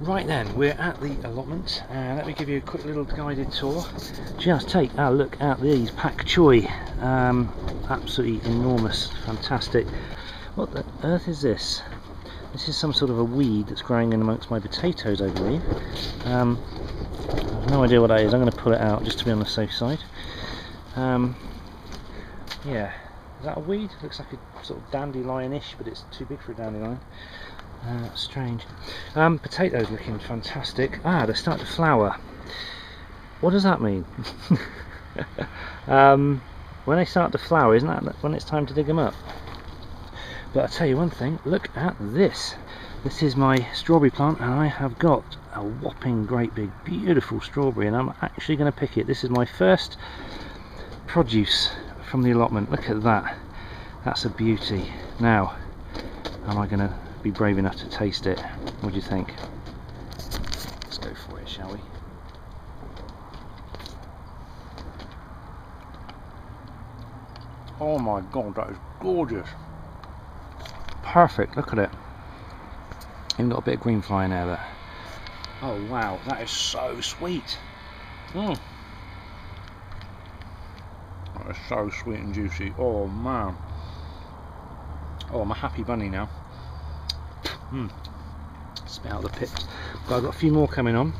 Right then, we're at the allotment, and let me give you a quick little guided tour. Just take a look at these pak choy. Absolutely enormous, fantastic. What the earth is this? This is some sort of a weed that's growing in amongst my potatoes, I believe. I have no idea what that is. I'm going to pull it out just to be on the safe side. Yeah, is that a weed? Looks like a sort of dandelion-ish, but it's too big for a dandelion. Strange. Potatoes looking fantastic. They're starting to flower. What does that mean? When they start to flower, isn't that when it's time to dig them up? But I'll tell you one thing, look at this. This is my strawberry plant, and I have got a whopping great big beautiful strawberry, and I'm actually going to pick it. This is my first produce from the allotment. Look at that. That's a beauty. Now, am I going to be brave enough to taste it? What do you think? Let's go for it, shall we? Oh my god, that is gorgeous. Perfect, look at it. Even got a bit of green fly in there. But oh wow, that is so sweet. That is so sweet and juicy. Oh man. Oh, I'm a happy bunny now. Spit out the pips. But I've got a few more coming on.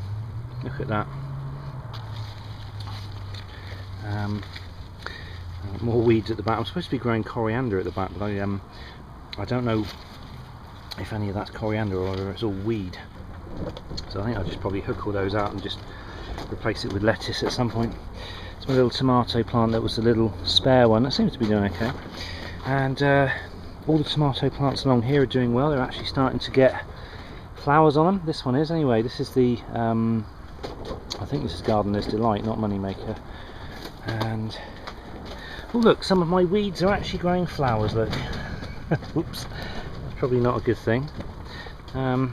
Look at that. More weeds at the back. I'm supposed to be growing coriander at the back, but I don't know if any of that's coriander or whether it's all weed. So I think I'll just probably hook all those out and just replace it with lettuce at some point. It's my little tomato plant that was the little spare one. That seems to be doing okay. And all the tomato plants along here are doing well. They're actually starting to get flowers on them. This one is anyway. This is the I think this is Gardener's Delight, not Moneymaker. And oh look, some of my weeds are actually growing flowers. Look. Oops, that's probably not a good thing. I'll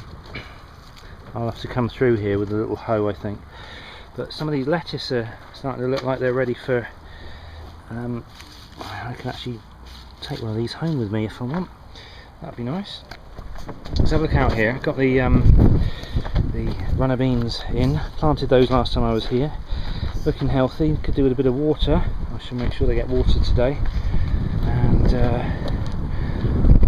have to come through here with a little hoe, I think. But some of these lettuce are starting to look like they're ready for I can actually take one of these home with me if I want. That'd be nice. Let's have a look out here. I've got the runner beans in. Planted those last time I was here. Looking healthy. Could do with a bit of water. I should make sure they get water today. And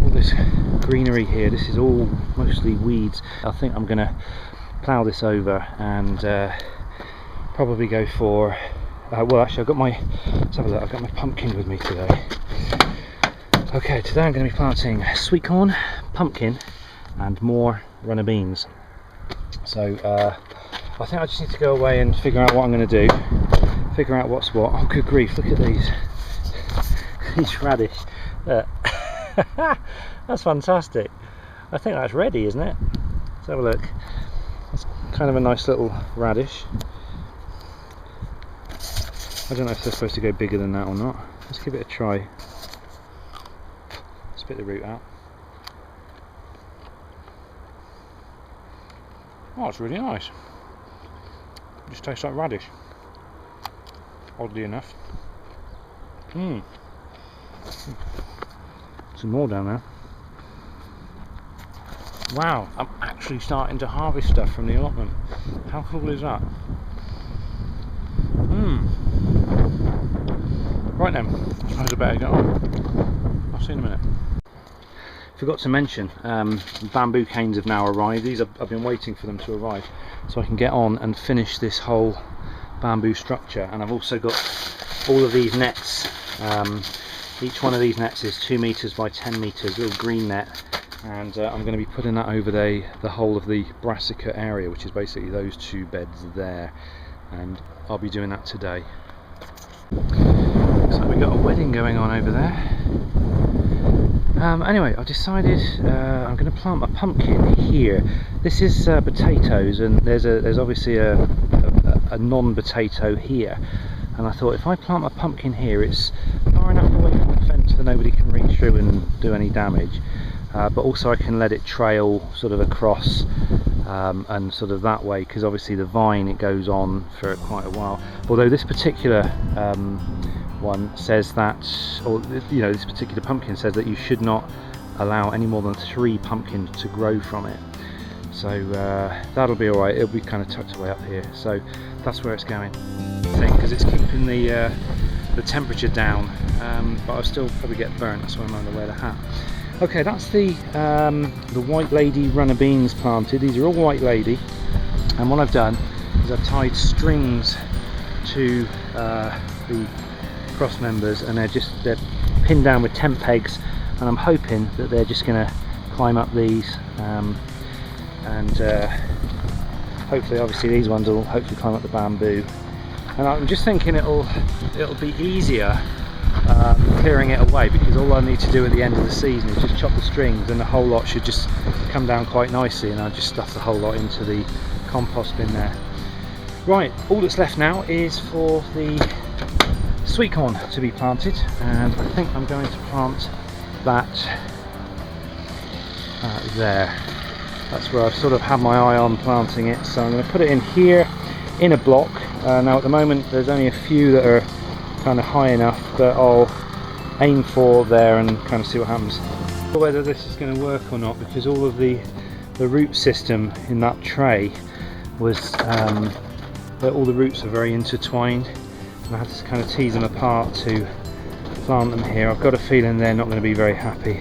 all this greenery here. This is all mostly weeds. I think I'm going to plough this over and probably go for. Well, actually, let's have a look. I've got my pumpkin with me today. Okay, today I'm going to be planting sweet corn, pumpkin, and more runner beans. So I think I just need to go away and figure out what I'm going to do. Figure out what's what. Oh, good grief! Look at these. These radish. That's fantastic. I think that's ready, isn't it? Let's have a look. That's kind of a nice little radish. I don't know if they're supposed to go bigger than that or not. Let's give it a try. Spit the root out. Oh, it's really nice. It just tastes like radish. Oddly enough. Some more down there. Wow, I'm actually starting to harvest stuff from the allotment. How cool is that? Right then, I suppose I better get on. I'll see you in a minute. Forgot to mention, bamboo canes have now arrived. I've been waiting for them to arrive so I can get on and finish this whole bamboo structure. And I've also got all of these nets. Each one of these nets is 2 meters by 10 meters, little green net. And I'm going to be putting that over the whole of the brassica area, which is basically those 2 beds there. And I'll be doing that today. Looks like we've got a wedding going on over there. Anyway, I decided I'm going to plant my pumpkin here. This is potatoes, and there's obviously a non-potato here. And I thought if I plant my pumpkin here, it's far enough away from the fence that nobody can reach through and do any damage. But also I can let it trail sort of across and sort of that way, because obviously the vine, it goes on for quite a while. Although this particular one says that, or you know, this particular pumpkin says that you should not allow any more than 3 pumpkins to grow from it. So that'll be alright. It'll be kind of tucked away up here, so that's where it's going. Because it's keeping the temperature down, but I'll still probably get burnt. That's why I'm going to wear the hat. Okay, that's the White Lady runner beans planted. These are all White Lady, and what I've done is I've tied strings to the cross members, and they're pinned down with tent pegs, and I'm hoping that they're just going to climb up these, and hopefully, obviously, these ones will hopefully climb up the bamboo. And I'm just thinking it'll be easier clearing it away, because all I need to do at the end of the season is just chop the strings, and the whole lot should just come down quite nicely, and I'll just stuff the whole lot into the compost bin there. Right, all that's left now is for the sweet corn to be planted, and I think I'm going to plant that there. That's where I've sort of had my eye on planting it, so I'm going to put it in here in a block. Now at the moment there's only a few that are kind of high enough that I'll aim for there and kind of see what happens. Whether this is going to work or not, because all of the root system in that tray was all the roots are very intertwined, and I had to kind of tease them apart to plant them here. I've got a feeling they're not going to be very happy,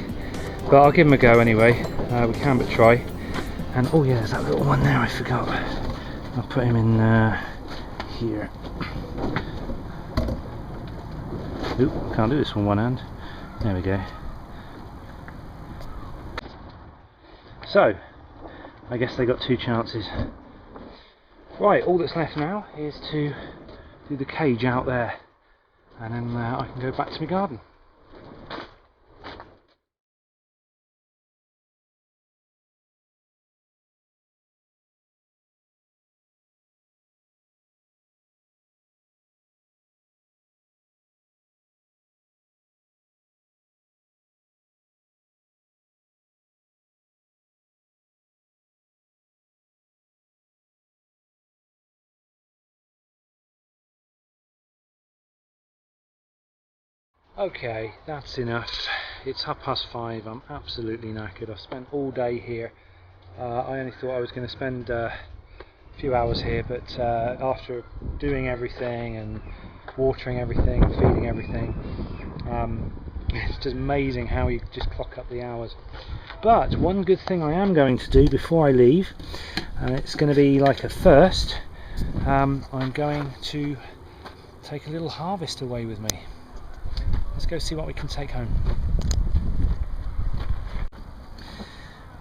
but I'll give them a go anyway. We can but try. And oh yeah, there's that little one there, I forgot. I'll put him in here. Oop, can't do this with one hand. There we go. So, I guess they got two chances. Right, all that's left now is to do the cage out there, and then I can go back to my garden. Okay, that's enough. It's 5:30. I'm absolutely knackered. I've spent all day here. I only thought I was going to spend a few hours here, but after doing everything and watering everything, feeding everything, it's just amazing how you just clock up the hours. But one good thing I am going to do before I leave, and it's going to be like a first, I'm going to take a little harvest away with me. Let's go see what we can take home.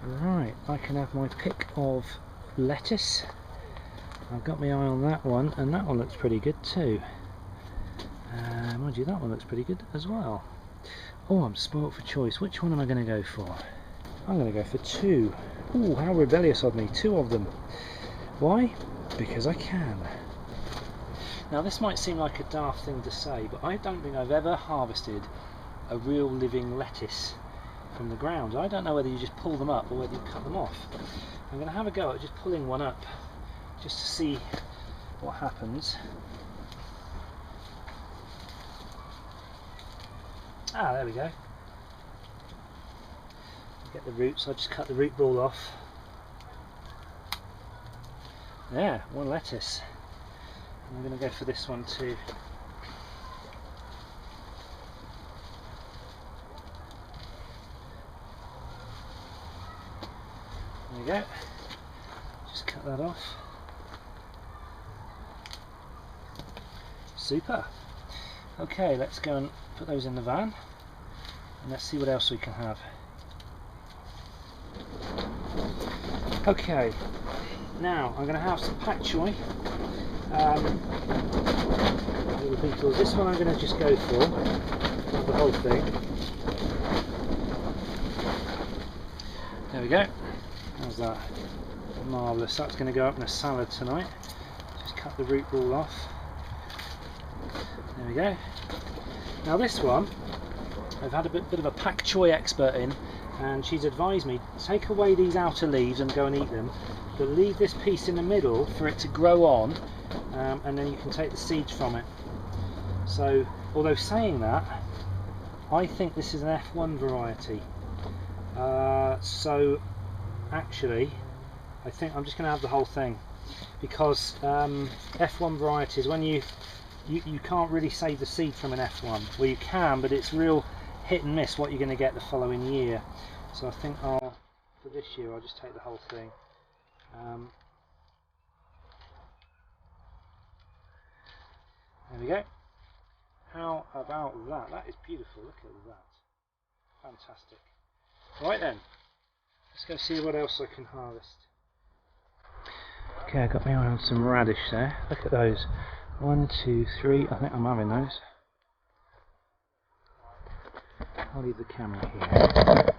Right, I can have my pick of lettuce. I've got my eye on that one, and that one looks pretty good too. Mind you, that one looks pretty good as well. Oh, I'm spoilt for choice. Which one am I going to go for? I'm going to go for two. Ooh, how rebellious of me, two of them. Why? Because I can. Now this might seem like a daft thing to say, but I don't think I've ever harvested a real living lettuce from the ground. I don't know whether you just pull them up or whether you cut them off. I'm going to have a go at just pulling one up, just to see what happens. Ah, there we go. Get the roots, I just cut the root ball off. Yeah, one lettuce. I'm going to go for this one too. There you go. Just cut that off. Super. Okay, let's go and put those in the van, and let's see what else we can have. Okay, now I'm going to have some pak choi. Little beetles. This one I'm going to just go for, not the whole thing. There we go. How's that? Marvellous. That's going to go up in a salad tonight. Just cut the root ball off. There we go. Now this one, I've had a bit of a pak choi expert in, and she's advised me, take away these outer leaves and go and eat them, but leave this piece in the middle for it to grow on, and then you can take the seeds from it. So, although saying that, I think this is an F1 variety. So, actually, I think I'm just going to have the whole thing, because F1 varieties, when you can't really save the seed from an F1. Well, you can, but it's real hit and miss what you're going to get the following year. So I think for this year I'll just take the whole thing. There we go. How about that? That is beautiful. Look at that. Fantastic. Right then, let's go see what else I can harvest. Okay, I got my eye on some radish there. Look at those. 1, 2, 3. I think I'm having those. I'll leave the camera here.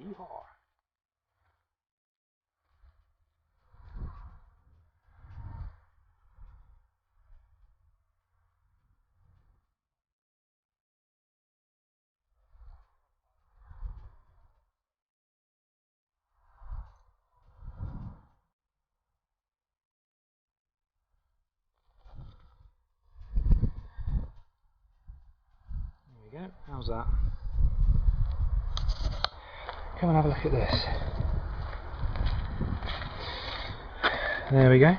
Yeehaw. There we go. How's that? Come and have a look at this. There we go.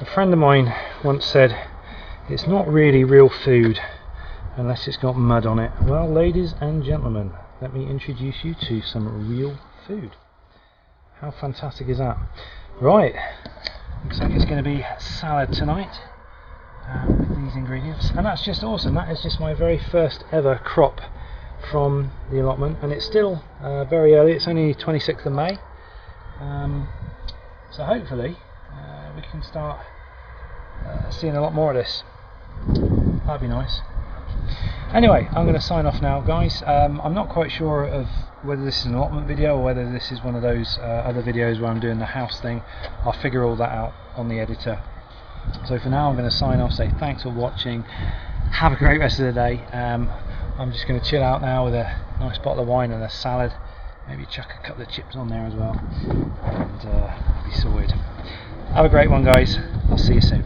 A friend of mine once said it's not really real food unless it's got mud on it. Well, ladies and gentlemen, let me introduce you to some real food. How fantastic is that? Right, looks like it's going to be salad tonight with these ingredients, and that's just awesome. That is just my very first ever crop from the allotment, and it's still very early. It's only 26th of May, so hopefully we can start seeing a lot more of this. That'd be nice. Anyway, I'm going to sign off now, guys. I'm not quite sure of whether this is an allotment video or whether this is one of those other videos where I'm doing the house thing. I'll figure all that out on the editor. So for now I'm going to sign off, say thanks for watching, have a great rest of the day. I'm just going to chill out now with a nice bottle of wine and a salad, maybe chuck a couple of chips on there as well, and be sorted. Have a great one, guys. I'll see you soon.